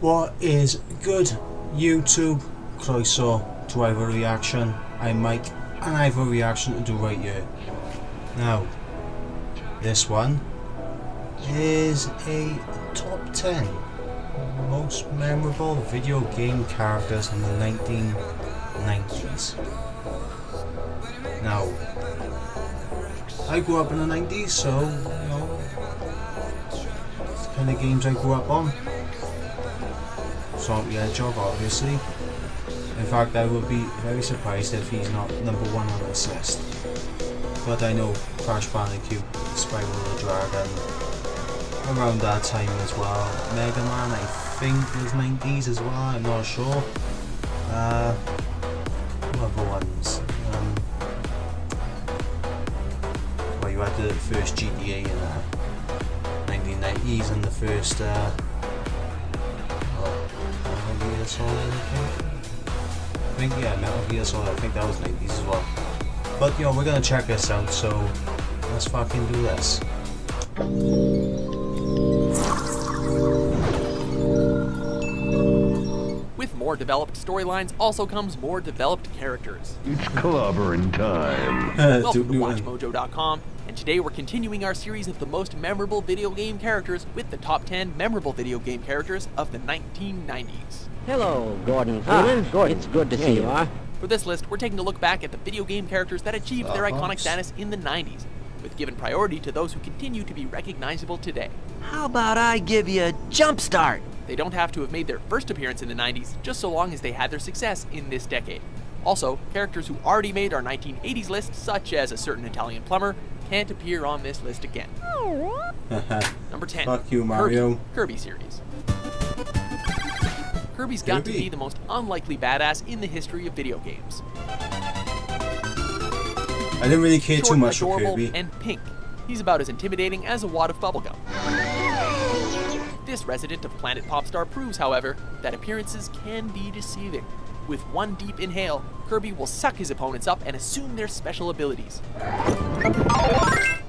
What is good, YouTube Croeso to Ivor Reaction? I'm Mike, and Ivor Reaction to do right here. Now, this one is a top 10 most memorable video game characters in the 1990s. Now, I grew up in the 90s, so, you know, it's the kind of games I grew up on. Salt the Hedgehog, obviously. In fact, I would be very surprised if he's not number one on this list. But I know Crash Bandicoot, Spyro the Dragon, around that time as well. Mega Man, I think, was 90s as well, I'm not sure. What other ones? Well, you had the first GTA in the 1990s and the first Metal Gear Solid, I think, yeah, Metal Gear Solid, I think that was 90s as well. But, you know, we're gonna check this out, so let's fucking do this. With more developed storylines also comes more developed characters. It's clobbering time. Welcome to WatchMojo.com, and today we're continuing our series of the most memorable video game characters with the top 10 memorable video game characters of the 1990s. Hello, Gordon Freeman. Gordon, it's good to see you. For this list, we're taking a look back at the video game characters that achieved their iconic status in the 90s, with given priority to those who continue to be recognizable today. How about I give you a jump start? They don't have to have made their first appearance in the 90s, just so long as they had their success in this decade. Also, characters who already made our 1980s list, such as a certain Italian plumber, can't appear on this list again. Number 10. Fuck you, Mario. Kirby series. Kirby's got to be the most unlikely badass in the history of video games. I didn't really care Short, too much for adorable, Kirby. and pink. He's about as intimidating as a wad of bubblegum. This resident of Planet Popstar proves, however, that appearances can be deceiving. With one deep inhale, Kirby will suck his opponents up and assume their special abilities.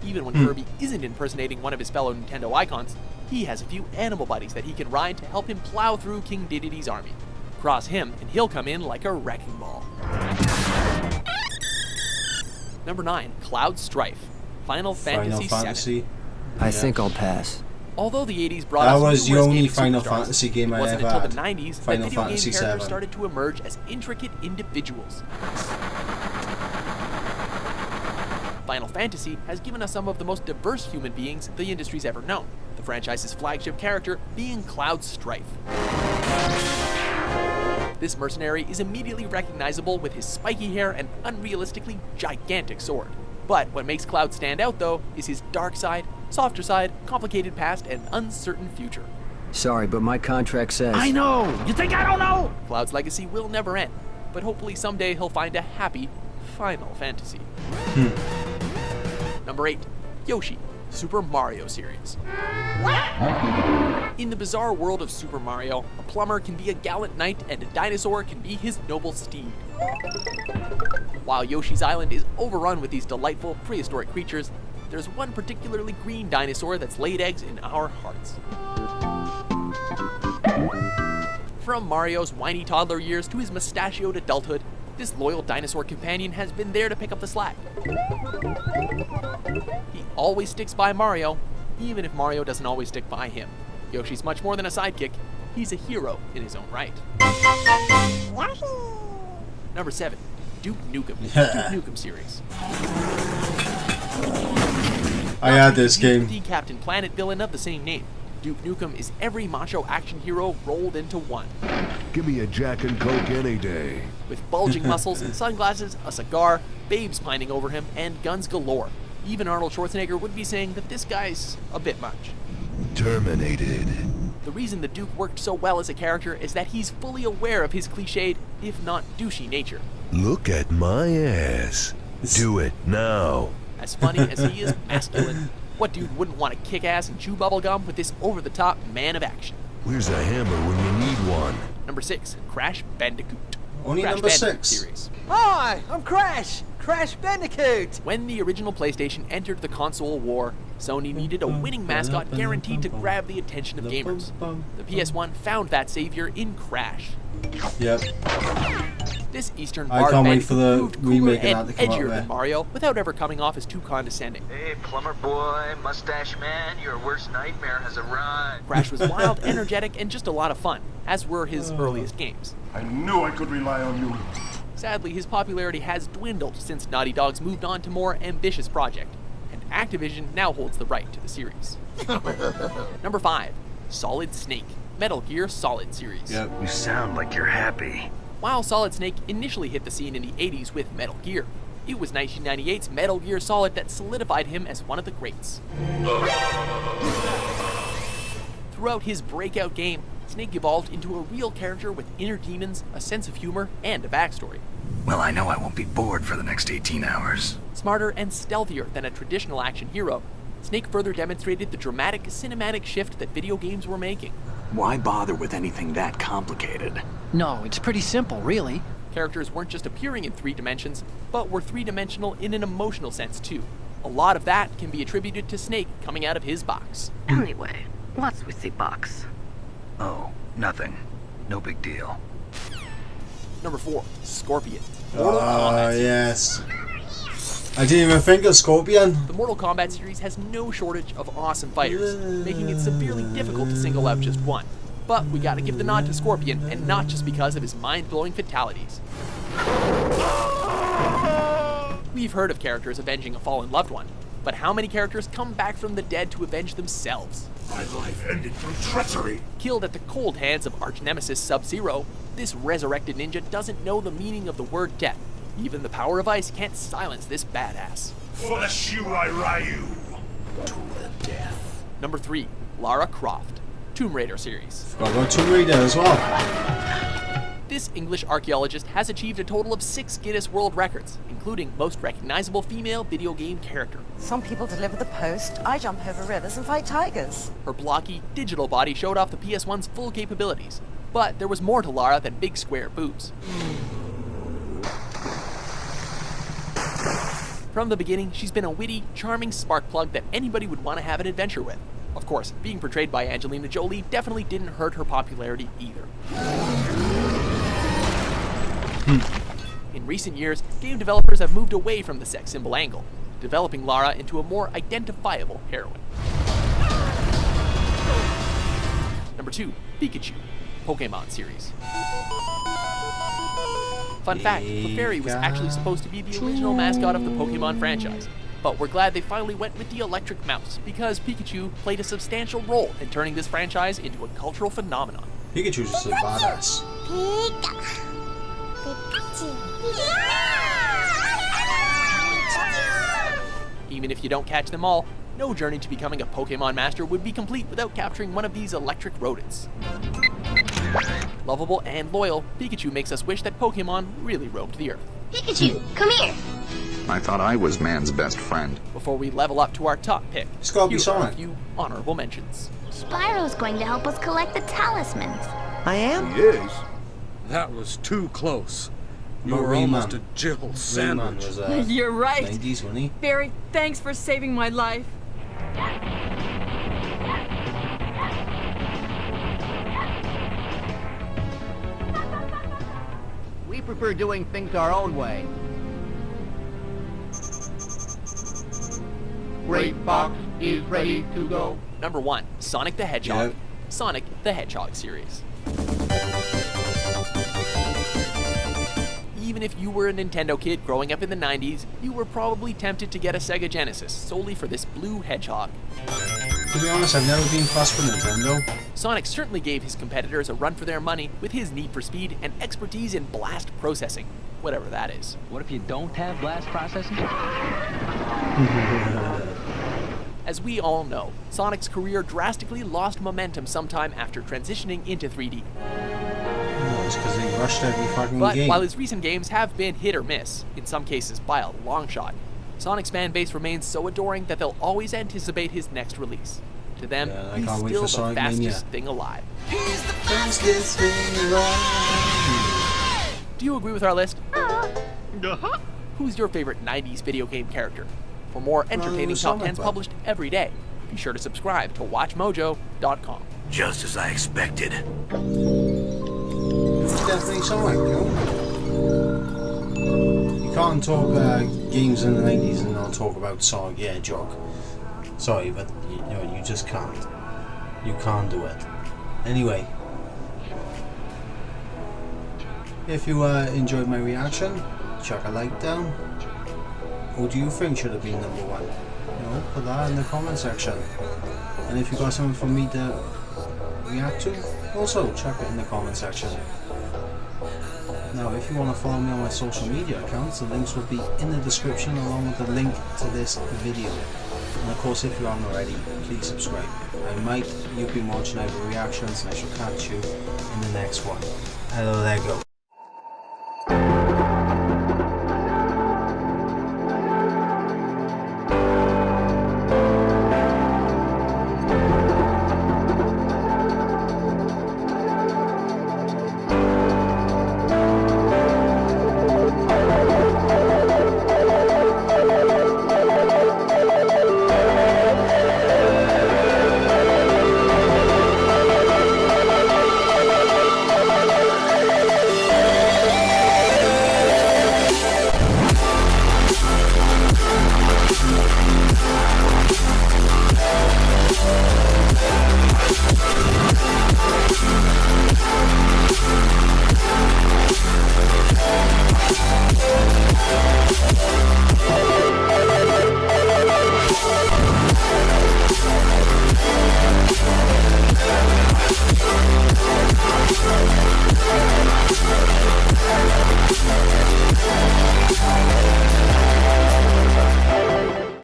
Even when Kirby isn't impersonating one of his fellow Nintendo icons, he has a few animal buddies that he can ride to help him plow through King Dedede's army. Cross him and he'll come in like a wrecking ball. Number 9. Cloud Strife. Final Fantasy VII. I think I'll pass. Although the 80s brought That us was the numerous only gaming Final superstars, Fantasy game it I wasn't ever until had. the 90s Final that video Fantasy game characters VII. started to emerge as intricate individuals. Final Fantasy has given us some of the most diverse human beings the industry's ever known, the franchise's flagship character being Cloud Strife. This mercenary is immediately recognizable with his spiky hair and unrealistically gigantic sword. But what makes Cloud stand out, though, is his dark side, softer side, complicated past, and uncertain future. Sorry, but my contract says... I know! You think I don't know? Cloud's legacy will never end, but hopefully someday he'll find a happy Final Fantasy. Number 8. Yoshi, Super Mario series. In the bizarre world of Super Mario, a plumber can be a gallant knight and a dinosaur can be his noble steed. While Yoshi's Island is overrun with these delightful prehistoric creatures, there's one particularly green dinosaur that's laid eggs in our hearts. From Mario's whiny toddler years to his mustachioed adulthood, this loyal dinosaur companion has been there to pick up the slack. He always sticks by Mario, even if Mario doesn't always stick by him. Yoshi's much more than a sidekick, he's a hero in his own right. Number 7. Duke Nukem, Duke Nukem series. I had this game. The Captain Planet villain of the same name. Duke Nukem is every macho action hero rolled into one. Give me a Jack and Coke any day. With bulging muscles, sunglasses, a cigar, babes pining over him, and guns galore. Even Arnold Schwarzenegger would be saying that this guy's a bit much. Terminated. The reason the Duke worked so well as a character is that he's fully aware of his cliched, if not douchey nature. Look at my ass. Do it now. As funny as he is masculine, what dude wouldn't want to kick ass and chew bubblegum with this over-the-top man of action? Where's a hammer when you need one? Number 6. Crash Bandicoot. Only Crash number Bandicoot 6. series. Hi, I'm Crash Bandicoot. When the original PlayStation entered the console war, Sony needed a winning mascot guaranteed to grab the attention of gamers. The PS1 found that savior in Crash. Yep. This Eastern I bard can't wait bandit for the proved cooler remake of and that to come out edgier there. than Mario without ever coming off as too condescending. Hey, plumber boy, mustache man, your worst nightmare has arrived. Crash was wild, energetic, and just a lot of fun, as were his earliest games. I knew I could rely on you. Sadly, his popularity has dwindled since Naughty Dog's moved on to more ambitious project, and Activision now holds the right to the series. Number 5. Solid Snake, Metal Gear Solid series. Yep. You sound like you're happy. While Solid Snake initially hit the scene in the 80s with Metal Gear, it was 1998's Metal Gear Solid that solidified him as one of the greats. Throughout his breakout game, Snake evolved into a real character with inner demons, a sense of humor, and a backstory. Well, I know I won't be bored for the next 18 hours. Smarter and stealthier than a traditional action hero, Snake further demonstrated the dramatic cinematic shift that video games were making. Why bother with anything that complicated? No, it's pretty simple, really. Characters weren't just appearing in 3 dimensions, but were 3-dimensional in an emotional sense too. A lot of that can be attributed to Snake coming out of his box. Anyway, what's with the box? Oh, nothing. No big deal. Number 4. Scorpion. Mortal Kombat series. Yes. I didn't even think of Scorpion. The Mortal Kombat series has no shortage of awesome fighters, making it severely difficult to single out just one. But we gotta give the nod to Scorpion, and not just because of his mind-blowing fatalities. We've heard of characters avenging a fallen loved one, but how many characters come back from the dead to avenge themselves? My life ended through treachery. Killed at the cold hands of arch-nemesis Sub-Zero, this resurrected ninja doesn't know the meaning of the word death. Even the power of ice can't silence this badass. For the Shirai Ryu. Number 3. Lara Croft, Tomb Raider series. Got about Tomb Raider as well. This English archaeologist has achieved a total of 6 Guinness World Records, including most recognizable female video game character. Some people deliver the post, I jump over rivers and fight tigers. Her blocky, digital body showed off the PS1's full capabilities, but there was more to Lara than big square boobs. From the beginning, she's been a witty, charming spark plug that anybody would want to have an adventure with. Of course, being portrayed by Angelina Jolie definitely didn't hurt her popularity either. In recent years, game developers have moved away from the sex symbol angle, developing Lara into a more identifiable heroine. Number 2. Pikachu, Pokemon series. Fun fact, Clefairy was actually supposed to be the original mascot of the Pokemon franchise, but we're glad they finally went with the electric mouse, because Pikachu played a substantial role in turning this franchise into a cultural phenomenon. Pikachu's just a badass. Even if you don't catch them all, no journey to becoming a Pokemon master would be complete without capturing one of these electric rodents. Lovable and loyal, Pikachu makes us wish that Pokemon really roamed the earth. Pikachu, come here. I thought I was man's best friend. Before we level up to our top pick, It's gotta be here are a Sonic. few honorable mentions. Spyro's going to help us collect the talismans. I am? Yes. That was too close. You But were Rayman. almost a Jill Rayman sandwich. was You're right. 90's, wasn't he? Barry, thanks for saving my life. We prefer doing things our own way. Great box is ready to go. Number 1. Sonic the Hedgehog. Yep. Sonic the Hedgehog series. Even if you were a Nintendo kid growing up in the 90s, you were probably tempted to get a Sega Genesis solely for this blue hedgehog. To be honest, I've never been fussed for Nintendo. Sonic certainly gave his competitors a run for their money with his need for speed and expertise in blast processing, whatever that is. What if you don't have blast processing? As we all know, Sonic's career drastically lost momentum sometime after transitioning into 3D. No, it's because they rushed every fucking But game. while his recent games have been hit or miss, in some cases by a long shot, Sonic's fan base remains so adoring that they'll always anticipate his next release. To them, Yeah, I he's can't wait still for the Sonic fastest Mania. thing alive. He's the fastest thing alive. Do you agree with our list? Who's your favorite 90s video game character? For more entertaining Sonic contents Club. published every day, be sure to subscribe to WatchMojo.com. Just as I expected. Definitely Sonic, you know? You can't talk games in the 90s and not talk about Sonic. Yeah, joke. Sorry, but you know, you just can't. You can't do it. Anyway, if you enjoyed my reaction, chuck a like down. Who do you think should have been #1? You know, put that in the comment section. And if you got something for me to react to, also chuck it in the comment section. Now, if you want to follow me on my social media accounts, the links will be in the description along with the link to this video. And of course, if you aren't already, please subscribe. I'm Mike, you've been watching Ivor Reactions, and I shall catch you in the next one. Hello, Lego.